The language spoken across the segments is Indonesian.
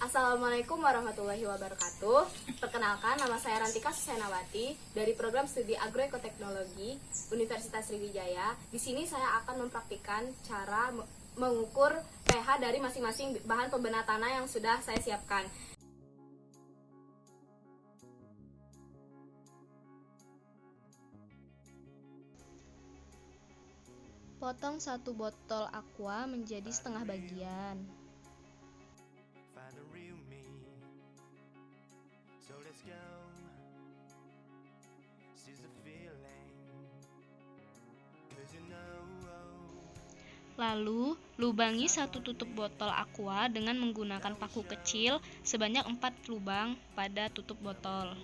Assalamualaikum warahmatullahi wabarakatuh. Perkenalkan, nama saya Rantika Susenawati dari program studi Agroekoteknologi Universitas Sriwijaya. Di sini saya akan mempraktikkan cara mengukur pH dari masing-masing bahan pembenah tanah yang sudah saya siapkan. Potong satu botol aqua menjadi setengah bagian. Lalu, lubangi satu tutup botol aqua dengan menggunakan paku kecil sebanyak 4 lubang pada tutup botol.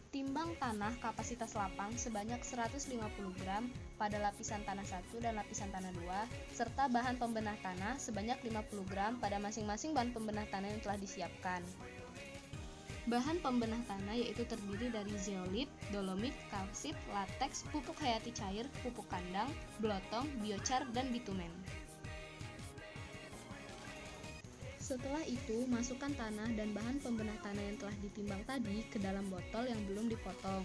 Timbang tanah kapasitas lapang sebanyak 150 gram pada lapisan tanah 1 dan lapisan tanah 2, serta bahan pembenah tanah sebanyak 50 gram pada masing-masing bahan pembenah tanah yang telah disiapkan. Bahan pembenah tanah yaitu terdiri dari zeolit, dolomit, kalsit, lateks, pupuk hayati cair, pupuk kandang, blotong, biochar, dan bitumen. Setelah itu, masukkan tanah dan bahan pembenah tanah yang telah ditimbang tadi ke dalam botol yang belum dipotong.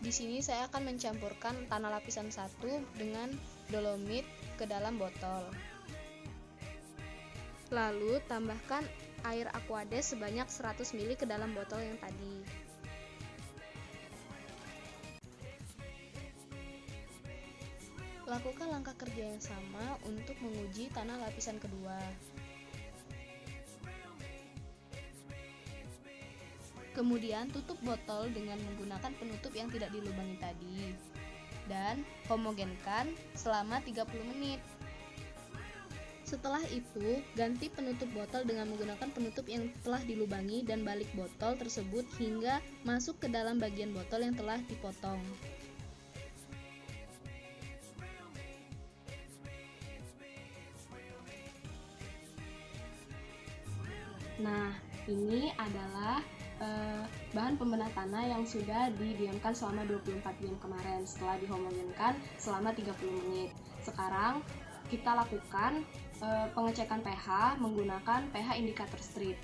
Di sini saya akan mencampurkan tanah lapisan 1 dengan dolomit ke dalam botol. Lalu, tambahkan air aquades sebanyak 100 ml ke dalam botol yang tadi. Lakukan langkah kerja yang sama untuk menguji tanah lapisan kedua. Kemudian tutup botol dengan menggunakan penutup yang tidak dilubangi tadi dan homogenkan selama 30 menit. Setelah itu, ganti penutup botol dengan menggunakan penutup yang telah dilubangi dan balik botol tersebut hingga masuk ke dalam bagian botol yang telah dipotong. Nah, ini adalah bahan pembenah tanah yang sudah didiamkan selama 24 jam kemarin setelah dihomogenkan selama 30 menit. Sekarang kita lakukan pengecekan pH menggunakan pH indikator strip.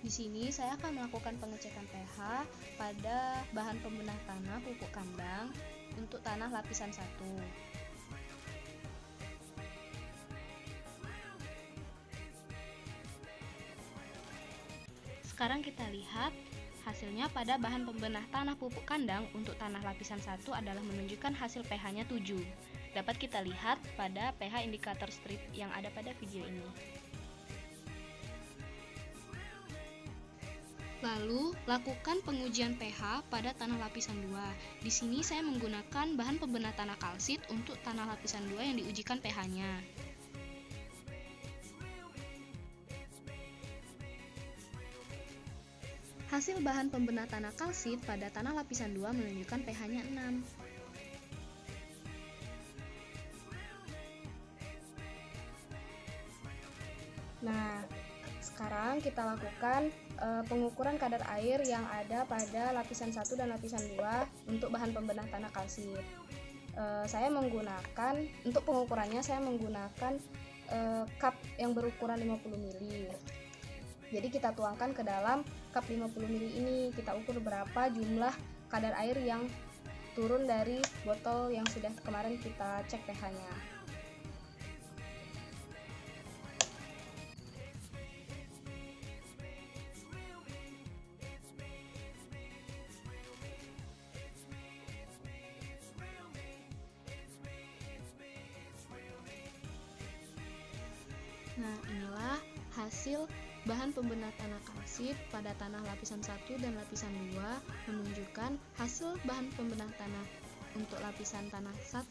Di sini saya akan melakukan pengecekan pH pada bahan pembenah tanah pupuk kandang untuk tanah lapisan 1. Sekarang kita lihat hasilnya pada bahan pembenah tanah pupuk kandang untuk tanah lapisan 1 adalah menunjukkan hasil pH-nya 7. Dapat kita lihat pada pH indikator strip yang ada pada video ini. Lalu, lakukan pengujian pH pada tanah lapisan 2. Di sini saya menggunakan bahan pembenah tanah kalsit untuk tanah lapisan 2 yang diujikan pH-nya. Hasil bahan pembenah tanah kalsit pada tanah lapisan 2 menunjukkan pH-nya 6. Nah, sekarang kita lakukan pengukuran kadar air yang ada pada lapisan 1 dan lapisan 2 untuk bahan pembenah tanah kalsit. Untuk pengukurannya saya menggunakan cup yang berukuran 50 ml. Jadi kita tuangkan ke dalam cup 50 ml ini, kita ukur berapa jumlah kadar air yang turun dari botol yang sudah kemarin kita cek pH-nya. Nah, inilah hasil bahan pembenah tanah kalsit pada tanah lapisan 1 dan lapisan 2 menunjukkan hasil bahan pembenah tanah untuk lapisan tanah 1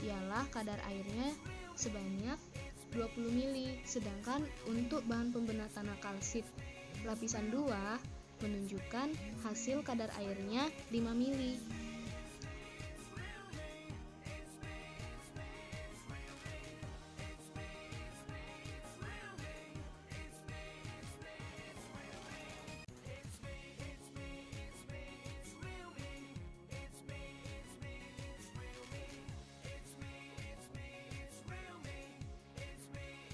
ialah kadar airnya sebanyak 20 ml, sedangkan untuk bahan pembenah tanah kalsit lapisan 2 menunjukkan hasil kadar airnya 5 ml.